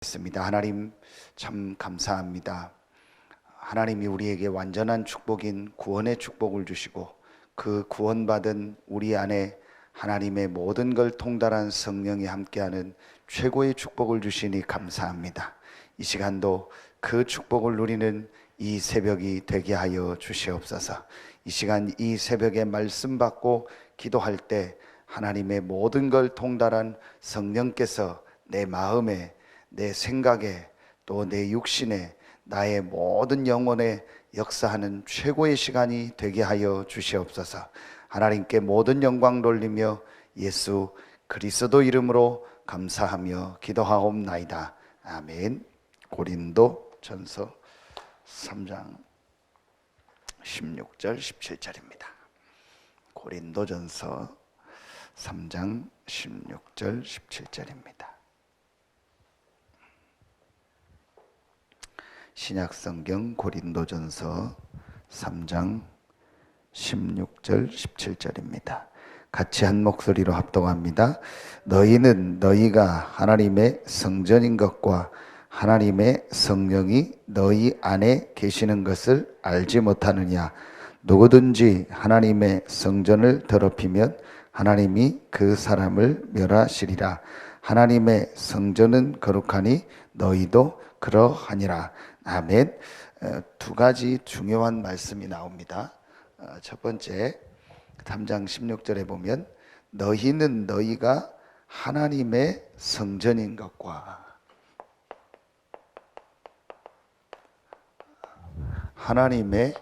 있습니다. 하나님 참 감사합니다. 하나님이 우리에게 완전한 축복인 구원의 축복을 주시고 그 구원받은 우리 안에 하나님의 모든 걸 통달한 성령이 함께하는 최고의 축복을 주시니 감사합니다. 이 시간도 그 축복을 누리는 이 새벽이 되게 하여 주시옵소서. 이 시간 이 새벽에 말씀 받고 기도할 때 하나님의 모든 걸 통달한 성령께서 내 마음에, 내 생각에, 또 내 육신에, 나의 모든 영혼에 역사하는 최고의 시간이 되게 하여 주시옵소서. 하나님께 모든 영광 돌리며 예수 그리스도 이름으로 감사하며 기도하옵나이다. 아멘. 고린도 전서 3장 16절 17절입니다. 고린도 전서 3장 16절 17절입니다. 신약성경 고린도전서 3장 16절 17절입니다. 같이 한 목소리로 합독합니다. 너희는 너희가 하나님의 성전인 것과 하나님의 성령이 너희 안에 계시는 것을 알지 못하느냐. 누구든지 하나님의 성전을 더럽히면 하나님이 그 사람을 멸하시리라. 하나님의 성전은 거룩하니 너희도 그러하니라. 아멘. 두 가지 중요한 말씀이 나옵니다. 첫 번째 3장 16절에 보면 너희는 너희가 하나님의 성전인 것과 하나님의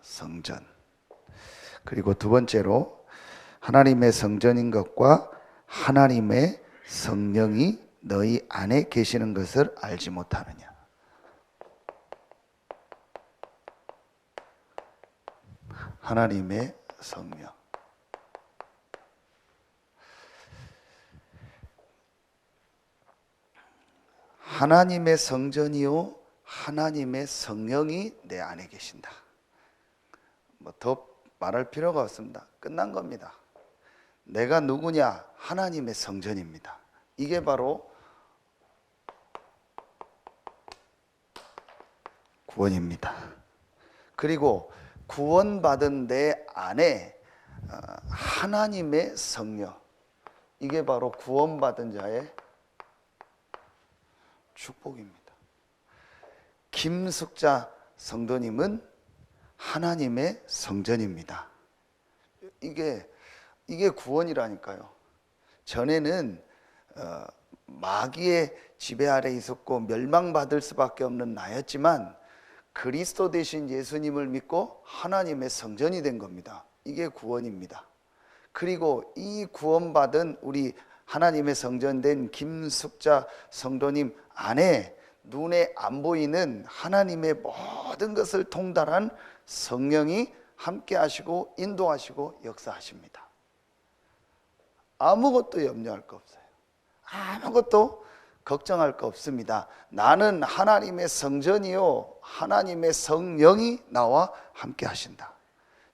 성전, 그리고 두 번째로 하나님의 성전인 것과 하나님의 성령이 너희 안에 계시는 것을 알지 못하느냐. 하나님의 성령. 하나님의 성전이요 하나님의 성령이 내 안에 계신다. 뭐 더 말할 필요가 없습니다. 끝난 겁니다. 내가 누구냐? 하나님의 성전입니다. 이게 바로 구원입니다. 그리고 구원받은 내 안에 하나님의 성령, 이게 바로 구원받은 자의 축복입니다. 김숙자 성도님은 하나님의 성전입니다. 이게 구원이라니까요. 전에는 마귀의 지배 아래 있었고 멸망받을 수밖에 없는 나였지만 그리스도 대신 예수님을 믿고 하나님의 성전이 된 겁니다. 이게 구원입니다. 그리고 이 구원받은 우리 하나님의 성전된 김숙자 성도님 안에 눈에 안 보이는 하나님의 모든 것을 통달한 성령이 함께 하시고 인도하시고 역사하십니다. 아무것도 염려할 거 없어요. 아무것도 걱정할 거 없습니다. 나는 하나님의 성전이요 하나님의 성령이 나와 함께 하신다.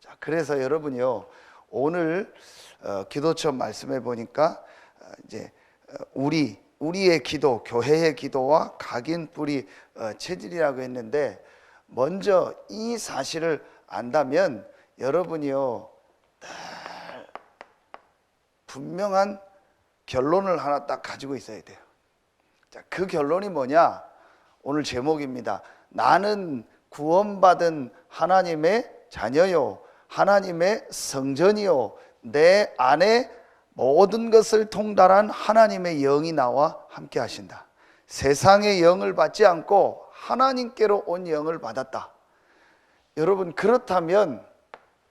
자, 그래서 여러분이요 오늘 기도처 말씀해 보니까 이제 우리의 기도, 교회의 기도와 각인 뿌리 체질이라고 했는데, 먼저 이 사실을 안다면 여러분이요 분명한 결론을 하나 딱 가지고 있어야 돼요. 자, 그 결론이 뭐냐? 오늘 제목입니다. 나는 구원받은 하나님의 자녀요 하나님의 성전이요 내 안에 모든 것을 통달한 하나님의 영이 나와 함께 하신다. 세상의 영을 받지 않고 하나님께로 온 영을 받았다. 여러분, 그렇다면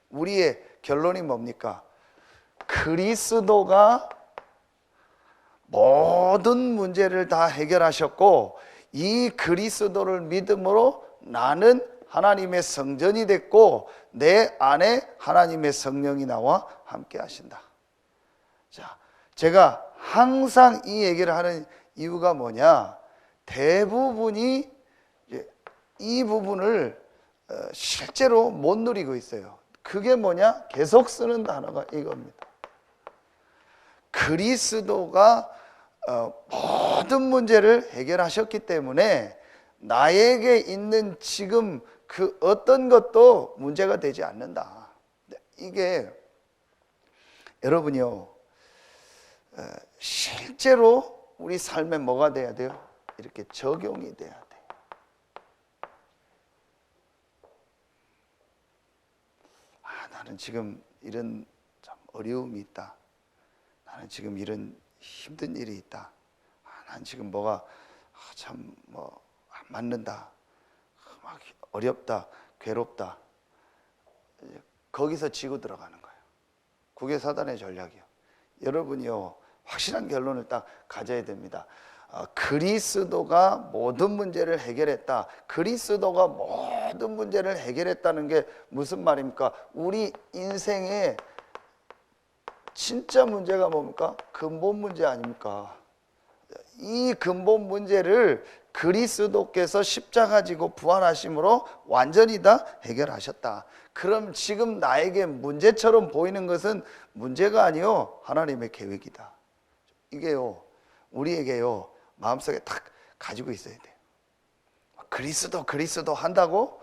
우리의 결론이 뭡니까? 그리스도가 모든 문제를 다 해결하셨고 이 그리스도를 믿음으로 나는 하나님의 성전이 됐고 내 안에 하나님의 성령이 나와 함께 하신다. 자, 제가 항상 이 얘기를 하는 이유가 뭐냐? 대부분이 이 부분을 실제로 못 누리고 있어요. 그게 뭐냐? 계속 쓰는 단어가 이겁니다. 그리스도가 모든 문제를 해결하셨기 때문에 나에게 있는 지금 그 어떤 것도 문제가 되지 않는다. 이게 여러분이요, 실제로 우리 삶에 뭐가 돼야 돼요? 이렇게 적용이 돼야 돼요. 나는 지금 이런 참 어려움이 있다. 나는 지금 이런 힘든 일이 있다. 난 지금 뭐가 참 뭐 안 맞는다. 막 어렵다. 괴롭다. 거기서 지고 들어가는 거예요. 그게 사단의 전략이에요. 여러분이요, 확실한 결론을 딱 가져야 됩니다. 그리스도가 모든 문제를 해결했다. 그리스도가 모든 문제를 해결했다는 게 무슨 말입니까? 우리 인생의 진짜 문제가 뭡니까? 근본 문제 아닙니까? 이 근본 문제를 그리스도께서 십자가 지고 부활하심으로 완전히 다 해결하셨다. 그럼 지금 나에게 문제처럼 보이는 것은 문제가 아니요, 하나님의 계획이다. 이게요, 우리에게요, 마음속에 딱 가지고 있어야 돼요. 그리스도 한다고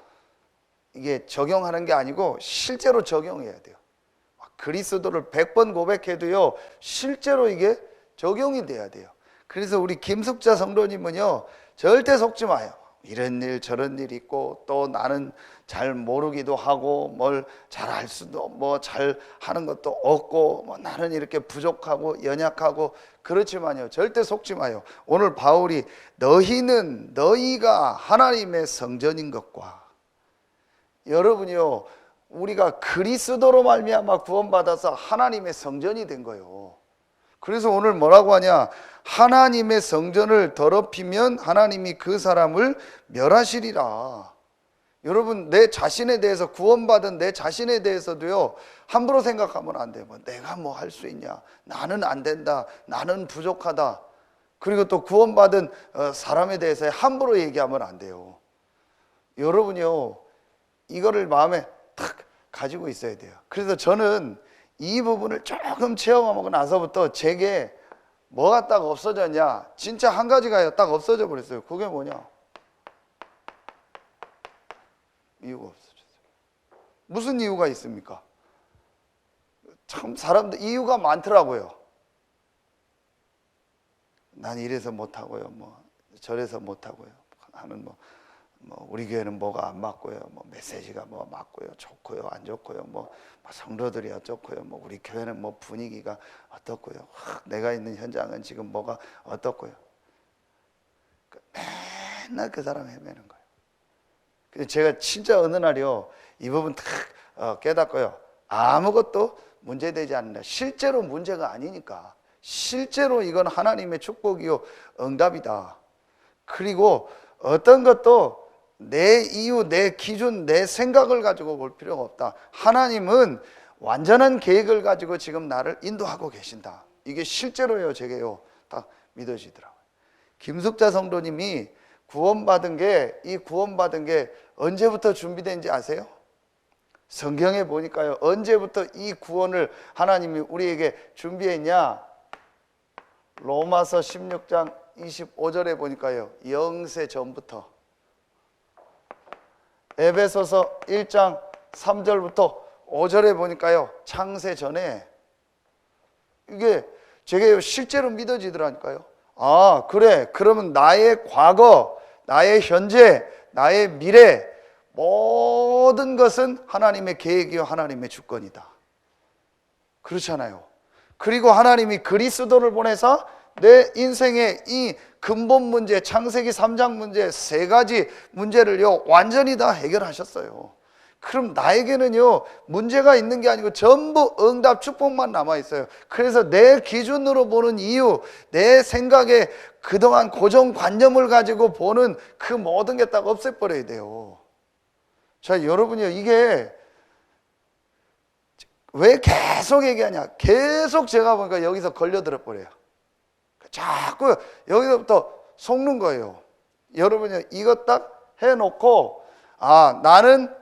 이게 적용하는 게 아니고 실제로 적용해야 돼요. 그리스도를 100번 고백해도요, 실제로 이게 적용이 돼야 돼요. 그래서 우리 김숙자 성도님은요, 절대 속지 마요. 이런 일 저런 일 있고, 또 나는 잘 모르기도 하고, 뭘 잘 할 수도, 뭐 잘 하는 것도 없고, 뭐 나는 이렇게 부족하고 연약하고, 그렇지만요, 절대 속지 마요. 오늘 바울이 너희가 하나님의 성전인 것과, 여러분이요, 우리가 그리스도로 말미암아 구원받아서 하나님의 성전이 된 거예요. 그래서 오늘 뭐라고 하냐? 하나님의 성전을 더럽히면 하나님이 그 사람을 멸하시리라. 여러분, 내 자신에 대해서, 구원받은 내 자신에 대해서도요, 함부로 생각하면 안 돼요. 내가 뭐 할 수 있냐? 나는 안 된다. 나는 부족하다. 그리고 또 구원받은 사람에 대해서 함부로 얘기하면 안 돼요. 여러분이요, 이거를 마음에 탁 가지고 있어야 돼요. 그래서 저는 이 부분을 조금 체험하고 나서부터 제게 뭐가 딱 없어졌냐? 진짜 한 가지가 딱 없어져 버렸어요. 그게 뭐냐? 이유가 없어졌어요. 무슨 이유가 있습니까? 참 사람들 이유가 많더라고요. 난 이래서 못하고요, 뭐 저래서 못하고요 하는 뭐 우리 교회는 뭐가 안 맞고요, 뭐 메시지가 뭐 맞고요, 좋고요, 안 좋고요, 뭐 성도들이 어떻고요, 뭐 우리 교회는 뭐 분위기가 어떻고요, 내가 있는 현장은 지금 뭐가 어떻고요. 맨날 그 사람 헤매는 거예요. 그래서 제가 진짜 어느 날이요, 이 부분 딱 깨닫고요, 아무것도 문제되지 않는다. 실제로 문제가 아니니까, 실제로 이건 하나님의 축복이요, 응답이다. 그리고 어떤 것도 내 이유, 내 기준, 내 생각을 가지고 볼 필요가 없다. 하나님은 완전한 계획을 가지고 지금 나를 인도하고 계신다. 이게 실제로요, 제게요, 딱 믿어지더라고요. 김숙자 성도님이 구원받은 게, 이 구원받은 게 언제부터 준비된지 아세요? 성경에 보니까요, 언제부터 이 구원을 하나님이 우리에게 준비했냐? 로마서 16장 25절에 보니까요, 영세 전부터. 에베소서 1장 3절부터 5절에 보니까요, 창세 전에. 이게 제게 실제로 믿어지더라니까요. 아, 그래, 그러면 나의 과거, 나의 현재, 나의 미래, 모든 것은 하나님의 계획이요, 하나님의 주권이다. 그렇잖아요. 그리고 하나님이 그리스도를 보내서 내 인생의 이 근본 문제, 창세기 3장 문제, 세 가지 문제를요, 완전히 다 해결하셨어요. 그럼 나에게는요, 문제가 있는 게 아니고 전부 응답, 축복만 남아있어요. 그래서 내 기준으로 보는 이유, 내 생각에 그동안 고정관념을 가지고 보는 그 모든 게 딱 없애버려야 돼요. 자, 여러분이요, 이게 왜 계속 얘기하냐? 계속 제가 보니까 여기서 걸려들어 버려요. 자꾸 여기서부터 속는 거예요. 여러분이 이거 딱 해놓고, 아, 나는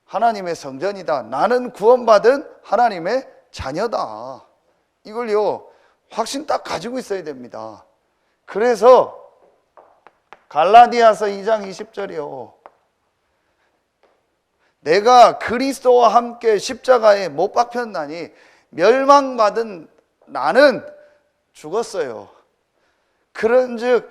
하나님의 성전이다. 나는 구원받은 하나님의 자녀다. 이걸요, 확신 딱 가지고 있어야 됩니다. 그래서 갈라디아서 2장 20절이요. 내가 그리스도와 함께 십자가에 못 박혔나니 멸망받은 나는 죽었어요. 그런즉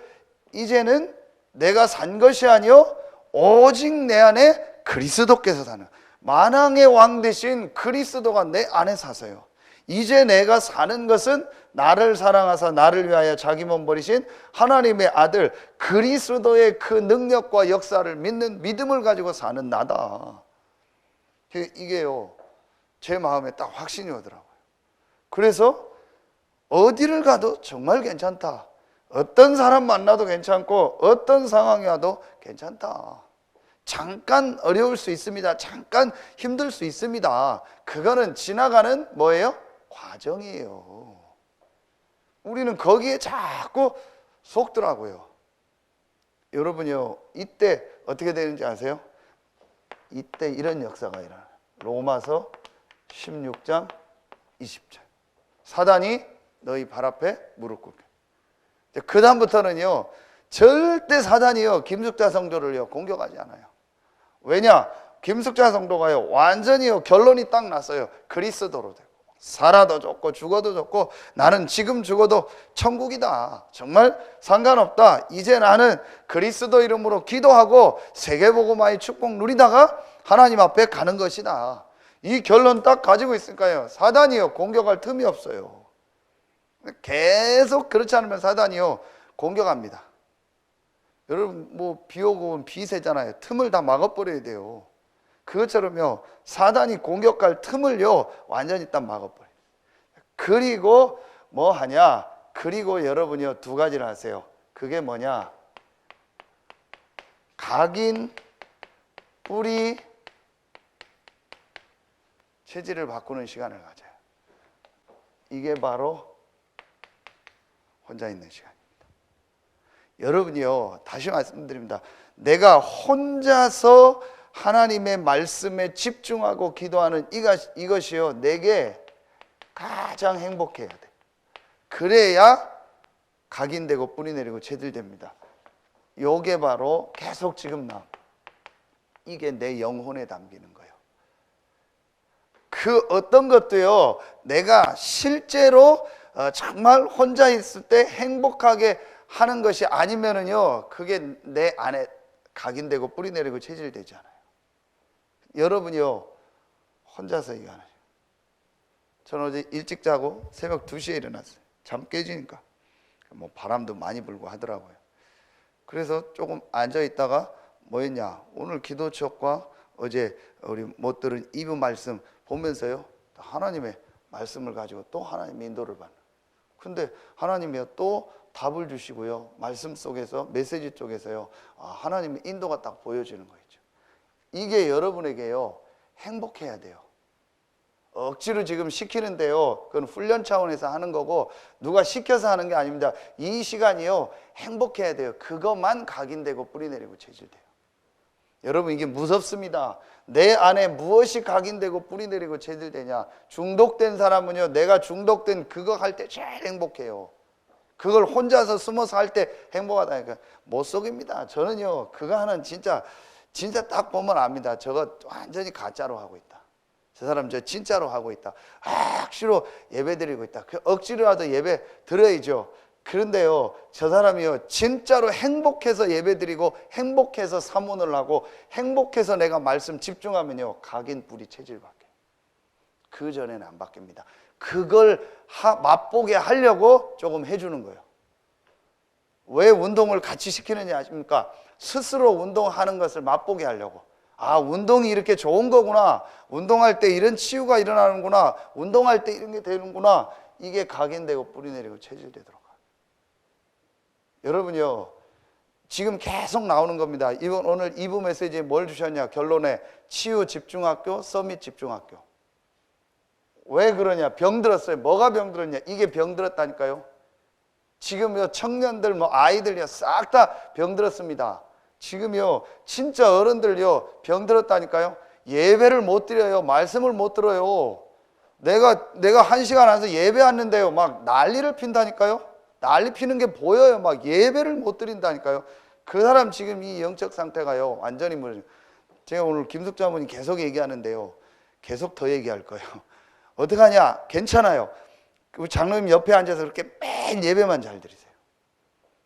이제는 내가 산 것이 아니요 오직 내 안에 그리스도께서 사는, 만왕의 왕 되신 그리스도가 내 안에 사세요. 이제 내가 사는 것은 나를 사랑하사 나를 위하여 자기 몸 버리신 하나님의 아들 그리스도의 그 능력과 역사를 믿는 믿음을 가지고 사는 나다. 이게요, 제 마음에 딱 확신이 오더라고요. 그래서 어디를 가도 정말 괜찮다. 어떤 사람 만나도 괜찮고 어떤 상황이 와도 괜찮다. 잠깐 어려울 수 있습니다. 잠깐 힘들 수 있습니다. 그거는 지나가는 뭐예요? 과정이에요. 우리는 거기에 자꾸 속더라고요. 여러분요, 이때 어떻게 되는지 아세요? 이때 이런 역사가 일어나요. 로마서 16장 20절. 사단이 너희 발 앞에 무릎 꿇게. 그 다음부터는요, 절대 사단이요 김숙자 성도를요 공격하지 않아요. 왜냐? 김숙자 성도가요 완전히요 결론이 딱 났어요. 그리스도로 되고 살아도 좋고 죽어도 좋고 나는 지금 죽어도 천국이다. 정말 상관없다. 이제 나는 그리스도 이름으로 기도하고 세계복음화의 축복 누리다가 하나님 앞에 가는 것이다. 이 결론 딱 가지고 있으니까요 사단이요 공격할 틈이 없어요. 계속 그렇지 않으면 사단이요 공격합니다. 여러분 뭐 비 오고 오면 비 새잖아요. 틈을 다 막아버려야 돼요. 그것처럼요 사단이 공격할 틈을요 완전히 딱 막아버려요. 그리고 뭐 하냐? 그리고 여러분이요 두 가지를 하세요. 그게 뭐냐? 각인, 뿌리, 체질을 바꾸는 시간을 가져요. 이게 바로 혼자 있는 시간입니다. 여러분이요 다시 말씀드립니다. 내가 혼자서 하나님의 말씀에 집중하고 기도하는 이것이요 내게 가장 행복해야 돼. 그래야 각인되고 뿌리 내리고 체질됩니다. 요게 바로 계속 지금 이게 내 영혼에 담기는 거예요. 그 어떤 것도요 내가 실제로 정말 혼자 있을 때 행복하게 하는 것이 아니면은요 그게 내 안에 각인되고 뿌리 내리고 체질되지 않아요. 여러분이요 혼자서 이거 안 해요. 저는 어제 일찍 자고 새벽 2시에 일어났어요. 잠 깨지니까 뭐 바람도 많이 불고 하더라고요. 그래서 조금 앉아 있다가 뭐 했냐, 오늘 기도책과 어제 우리 못 들은 2부 말씀 보면서요 하나님의 말씀을 가지고 또 하나님의 인도를 받는. 근데 하나님이 또 답을 주시고요 말씀 속에서 메시지 쪽에서요 하나님의 인도가 딱 보여지는 거 있죠. 이게 여러분에게요 행복해야 돼요. 억지로 지금 시키는데요 그건 훈련 차원에서 하는 거고 누가 시켜서 하는 게 아닙니다. 이 시간이요 행복해야 돼요. 그것만 각인되고 뿌리 내리고 체질돼요. 여러분 이게 무섭습니다. 내 안에 무엇이 각인되고 뿌리 내리고 체질되냐? 중독된 사람은요 내가 중독된 그거 할 때 제일 행복해요. 그걸 혼자서 숨어서 할 때 행복하다니까. 못 속입니다. 저는요 그거 하는 진짜 딱 보면 압니다. 저거 완전히 가짜로 하고 있다. 저 사람 저 진짜로 하고 있다. 억지로 예배 드리고 있다. 그 억지로라도 예배 드려야죠. 그런데요 저 사람이요 진짜로 행복해서 예배 드리고 행복해서 사문을 하고 행복해서 내가 말씀 집중하면요 각인 뿌리 체질 바뀌어요. 그 전에는 안 바뀝니다. 그걸 맛보게 하려고 조금 해주는 거예요. 왜 운동을 같이 시키느냐 아십니까? 스스로 운동하는 것을 맛보게 하려고. 아 운동이 이렇게 좋은 거구나, 운동할 때 이런 치유가 일어나는구나, 운동할 때 이런 게 되는구나. 이게 각인되고 뿌리 내리고 체질되도록. 여러분요 지금 계속 나오는 겁니다. 오늘 2부 메시지에 뭘 주셨냐? 결론에 치유 집중학교, 서밋 집중학교. 왜 그러냐? 병들었어요. 뭐가 병들었냐? 이게 병들었다니까요. 지금요 청년들 뭐 아이들이요 싹 다 병들었습니다. 지금요 진짜 어른들요 병들었다니까요. 예배를 못 드려요. 말씀을 못 들어요. 내가 1시간 안에서 예배 왔는데요 막 난리를 핀다니까요. 난리 피는 게 보여요. 막 예배를 못 드린다니까요. 그 사람 지금 이 영적 상태가요, 완전히 제가 오늘 김숙 자문이 계속 얘기하는데요, 계속 더 얘기할 거예요. 어떡하냐? 괜찮아요. 우리 장로님 옆에 앉아서 그렇게 매일 예배만 잘 드리세요.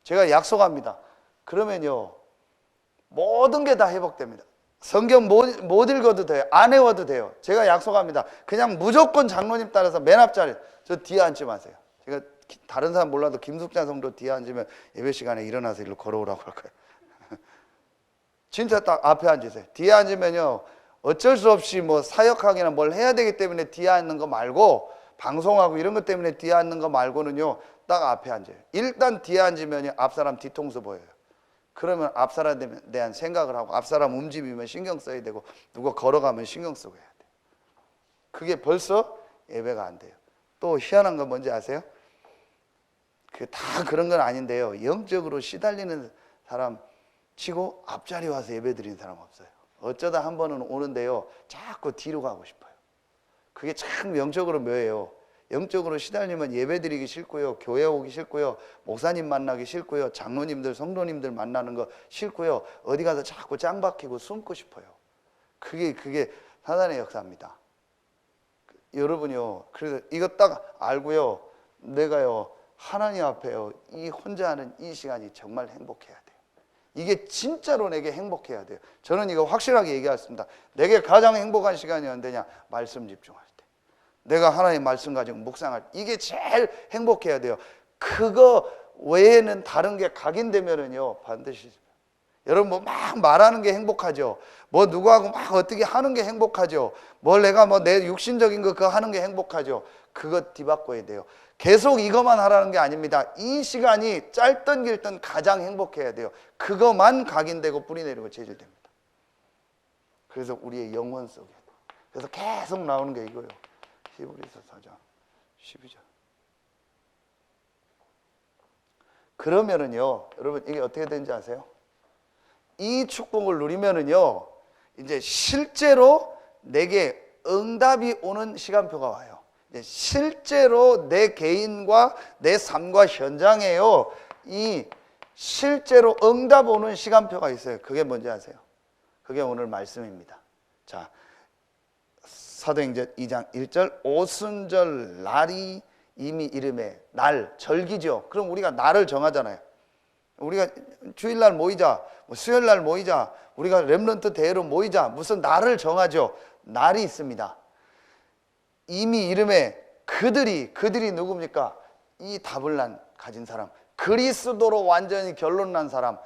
제가 약속합니다. 그러면요, 모든 게 다 회복됩니다. 성경 못 읽어도 돼요. 안 외워도 돼요. 제가 약속합니다. 그냥 무조건 장로님 따라서 맨 앞자리, 저 뒤에 앉지 마세요. 제가 다른 사람 몰라도 김숙자 성도 뒤에 앉으면 예배 시간에 일어나서 일로 걸어오라고 할 거예요. 진짜 딱 앞에 앉으세요. 뒤에 앉으면요, 어쩔 수 없이 뭐 사역하기나 뭘 해야 되기 때문에 뒤에 앉는 거 말고, 방송하고 이런 것 때문에 뒤에 앉는 거 말고는요, 딱 앞에 앉아요. 일단 뒤에 앉으면 앞사람 뒤통수 보여요. 그러면 앞사람에 대한 생각을 하고, 앞사람 움직이면 신경 써야 되고, 누가 걸어가면 신경 쓰고 해야 돼요. 그게 벌써 예배가 안 돼요. 또 희한한 건 뭔지 아세요? 그 다 그런 건 아닌데요, 영적으로 시달리는 사람 치고 앞자리 와서 예배 드리는 사람 없어요. 어쩌다 한 번은 오는데요, 자꾸 뒤로 가고 싶어요. 그게 참 영적으로 묘해요. 영적으로 시달리면 예배 드리기 싫고요, 교회 오기 싫고요, 목사님 만나기 싫고요, 장로님들, 성도님들 만나는 거 싫고요, 어디 가서 자꾸 짱 박히고 숨고 싶어요. 그게 사단의 역사입니다. 여러분요, 그래서 이거 딱 알고요, 내가요, 하나님 앞에요, 이 혼자 하는 이 시간이 정말 행복해야 돼요. 이게 진짜로 내게 행복해야 돼요. 저는 이거 확실하게 얘기하겠습니다. 내게 가장 행복한 시간이 언제냐? 말씀 집중할 때. 내가 하나님의 말씀 가지고 묵상할 때. 이게 제일 행복해야 돼요. 그거 외에는 다른 게 각인되면은요, 반드시. 여러분 뭐 막 말하는 게 행복하죠. 뭐 누구하고 막 어떻게 하는 게 행복하죠. 뭘 내가 뭐 내 육신적인 거 그거 하는 게 행복하죠. 그거 뒤바꿔야 돼요. 계속 이것만 하라는 게 아닙니다. 이 시간이 짧든 길든 가장 행복해야 돼요. 그것만 각인되고 뿌리내리고 재질됩니다. 그래서 우리의 영혼 속에, 그래서 계속 나오는 게 이거예요. 히브리서 4장 12절. 그러면은요, 여러분 이게 어떻게 되는지 아세요? 이 축복을 누리면은요, 이제 실제로 내게 응답이 오는 시간표가 와요. 실제로 내 개인과 내 삶과 현장에요, 이 실제로 응답 오는 시간표가 있어요. 그게 뭔지 아세요? 그게 오늘 말씀입니다. 자, 사도행전 2장 1절, 오순절 날이 이미 이름에, 날, 절기죠. 그럼 우리가 날을 정하잖아요. 우리가 주일날 모이자, 수요일날 모이자, 우리가 렘넌트 대회로 모이자, 무슨 날을 정하죠. 날이 있습니다. 이미 이름에 그들이 누굽니까? 이 답을 가진 사람, 그리스도로 완전히 결론난 사람,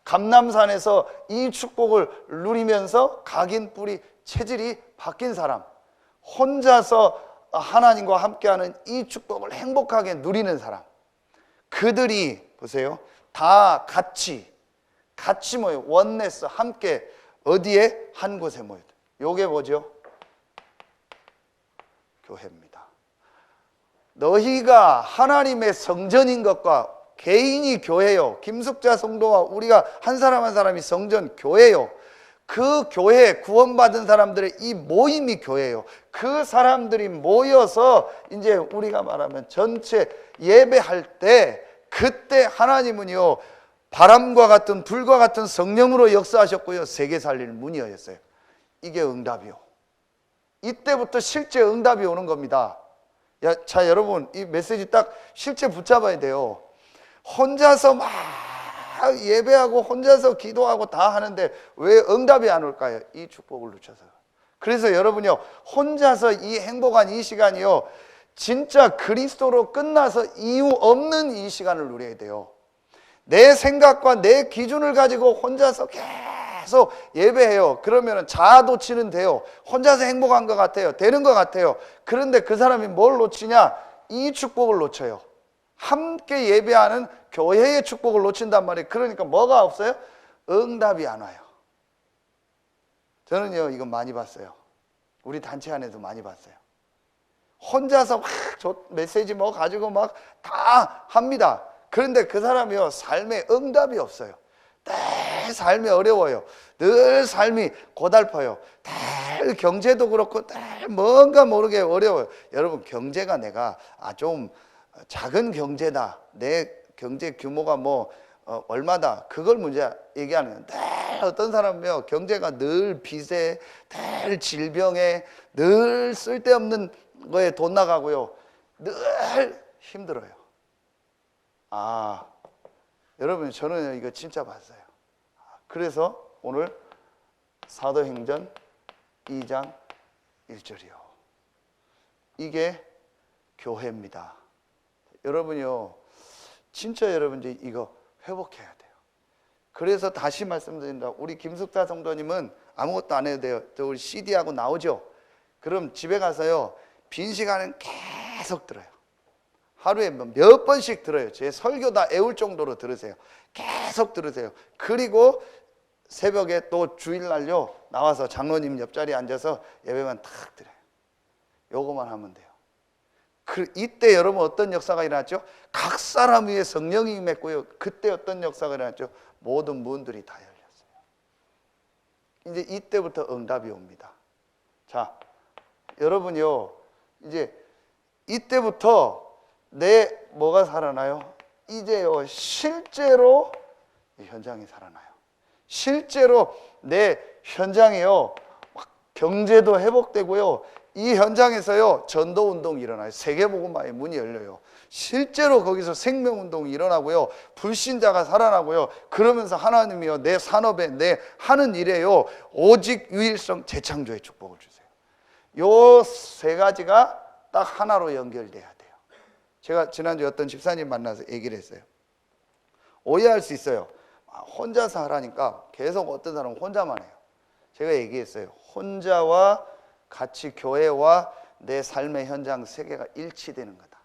감람산에서 이 축복을 누리면서 각인 뿌리 체질이 바뀐 사람, 혼자서 하나님과 함께하는 이 축복을 행복하게 누리는 사람, 그들이 보세요, 다 같이 모여, 원네스, 함께 어디에? 한 곳에 모여. 요게 뭐죠? 교회입니다. 너희가 하나님의 성전인 것과 개인이 교회요. 김숙자 성도와 우리가 한 사람 한 사람이 성전, 교회요. 그 교회, 구원받은 사람들의 이 모임이 교회예요. 그 사람들이 모여서 이제 우리가 말하면 전체 예배할 때, 그때 하나님은요, 바람과 같은 불과 같은 성령으로 역사하셨고요, 세계 살릴 문이 열렸어요. 이게 응답이요. 이때부터 실제 응답이 오는 겁니다. 자, 여러분 이 메시지 딱 실제 붙잡아야 돼요. 혼자서 막 예배하고 혼자서 기도하고 다 하는데 왜 응답이 안 올까요? 이 축복을 놓쳐서. 그래서 여러분요, 혼자서 이 행복한 이 시간이요, 진짜 그리스도로 끝나서 이유 없는 이 시간을 누려야 돼요. 내 생각과 내 기준을 가지고 혼자서 계속 예배해요. 그러면 자아도취는 돼요. 혼자서 행복한 것 같아요. 되는 것 같아요. 그런데 그 사람이 뭘 놓치냐? 이 축복을 놓쳐요. 함께 예배하는 교회의 축복을 놓친단 말이에요. 그러니까 뭐가 없어요? 응답이 안 와요. 저는요, 이거 많이 봤어요. 우리 단체 안에도 많이 봤어요. 혼자서 막 메시지 뭐 가지고 막 다 합니다. 그런데 그 사람이요, 삶에 응답이 없어요. 늘 삶이 어려워요. 늘 삶이 고달퍼요. 늘 경제도 그렇고 늘 뭔가 모르게 어려워요. 여러분, 경제가 내가 좀 작은 경제다, 내 경제 규모가 뭐 얼마다, 그걸 문제 얘기하는 거예요. 늘 어떤 사람은요, 경제가 늘 빚에, 늘 질병에, 늘 쓸데없는 거에 돈 나가고요, 늘 힘들어요. 여러분, 저는 이거 진짜 봤어요. 그래서 오늘 사도행전 2장 1절이요. 이게 교회입니다. 여러분요, 진짜 여러분 이거 회복해야 돼요. 그래서 다시 말씀드립니다. 우리 김숙타 성도님은 아무것도 안 해도 돼요. 저 우리 CD하고 나오죠? 그럼 집에 가서요, 빈 시간은 계속 들어요. 하루에 몇 번씩 들어요. 제 설교 다 애울 정도로 들으세요. 계속 들으세요. 그리고 새벽에 또 주일날요, 나와서 장로님 옆자리에 앉아서 예배만 탁 드려요. 요거만 하면 돼요. 이때 여러분 어떤 역사가 일어났죠? 각 사람 위에 성령이 임했고요. 그때 어떤 역사가 일어났죠? 모든 문들이 다 열렸어요. 이제 이때부터 응답이 옵니다. 자, 여러분요, 이제 이때부터 내 뭐가 살아나요? 이제요, 실제로 현장이 살아나요. 실제로 내 현장에요, 막 경제도 회복되고요, 이 현장에서요, 전도운동이 일어나요. 세계복음화의 문이 열려요. 실제로 거기서 생명운동이 일어나고요, 불신자가 살아나고요, 그러면서 하나님이요, 내 산업에, 내 하는 일에요, 오직 유일성 재창조의 축복을 주세요. 요 세 가지가 딱 하나로 연결돼야 돼요. 제가 지난주에 어떤 집사님 만나서 얘기를 했어요. 오해할 수 있어요. 혼자서 하라니까 계속 어떤 사람은 혼자만 해요. 제가 얘기했어요. 혼자와 같이 교회와 내 삶의 현장 세 개가 일치되는 거다.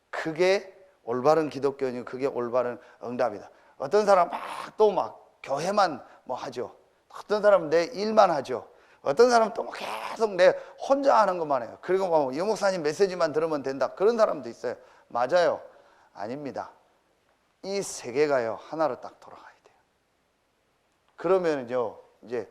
그게 올바른 기독교니, 그게 올바른 응답이다. 어떤 사람 막 교회만 뭐 하죠. 어떤 사람은 내 일만 하죠. 어떤 사람은 또 계속 내 혼자 하는 것만 해요. 그리고 뭐 유목사님 메시지만 들으면 된다, 그런 사람도 있어요. 맞아요. 아닙니다. 이 세 개가요, 하나로 딱 돌아가야 돼요. 그러면요, 이제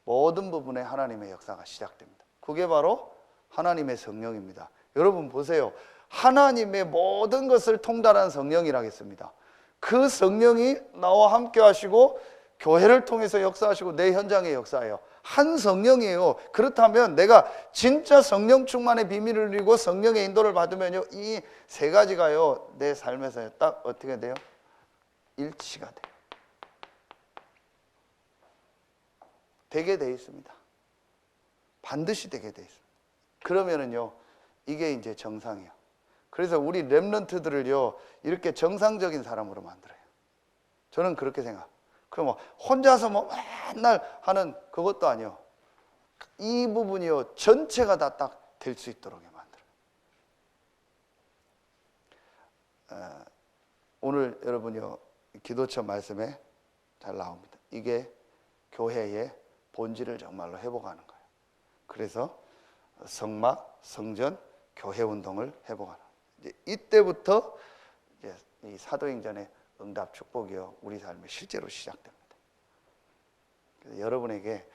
모든 부분에 하나님의 역사가 시작됩니다. 그게 바로 하나님의 성령입니다. 여러분 보세요. 하나님의 모든 것을 통달한 성령이라 했습니다. 그 성령이 나와 함께 하시고 교회를 통해서 역사하시고 내 현장에 역사해요. 한 성령이에요. 그렇다면 내가 진짜 성령 충만의 비밀을 누리고 성령의 인도를 받으면요, 이 세 가지가요, 내 삶에서 딱 어떻게 돼요? 일치가 돼요. 되게 돼 있습니다. 반드시 되게 돼 있습니다. 그러면은요, 이게 이제 정상이에요. 그래서 우리 렘넌트들을요, 이렇게 정상적인 사람으로 만들어요. 저는 그렇게 생각해요. 그럼 뭐 혼자서 뭐 맨날 하는 그것도 아니요. 이 부분이요, 전체가 다 딱 될 수 있도록 만들어요. 오늘 여러분요, 기도처 말씀에 잘 나옵니다. 이게 교회의 본질을 정말로 회복하는 거예요. 그래서 성막, 성전, 교회 운동을 회복하는 거예요. 이제 이때부터 이제 이 사도행전의 응답 축복이요, 우리 삶에 실제로 시작됩니다. 그래서 여러분에게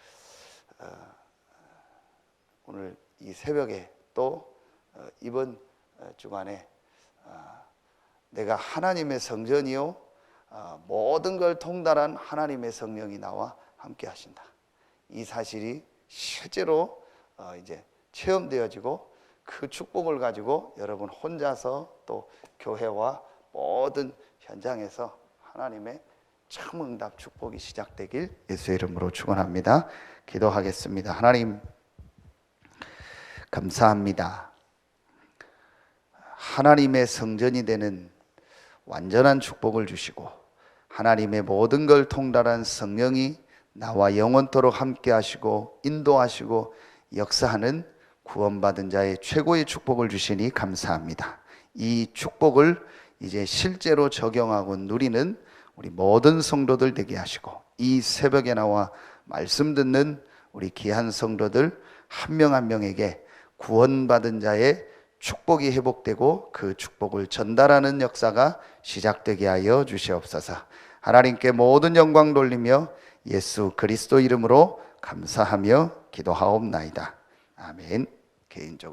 오늘 이 새벽에 또 이번 주간에 내가 하나님의 성전이요, 모든 걸 통달한 하나님의 성령이 나와 함께 하신다, 이 사실이 실제로 이제 체험되어지고, 그 축복을 가지고 여러분 혼자서 또 교회와 모든 현장에서 하나님의 참 응답 축복이 시작되길 예수의 이름으로 축원합니다. 기도하겠습니다. 하나님 감사합니다. 하나님의 성전이 되는 완전한 축복을 주시고, 하나님의 모든 걸 통달한 성령이 나와 영원토록 함께 하시고 인도하시고 역사하는 구원받은 자의 최고의 축복을 주시니 감사합니다. 이 축복을 이제 실제로 적용하고 누리는 우리 모든 성도들 되게 하시고, 이 새벽에 나와 말씀 듣는 우리 귀한 성도들 한 명 한 명에게 구원받은 자의 축복이 회복되고 그 축복을 전달하는 역사가 시작되게 하여 주시옵소서. 하나님께 모든 영광 돌리며 예수 그리스도 이름으로 감사하며 기도하옵나이다. 아멘. 개인적으로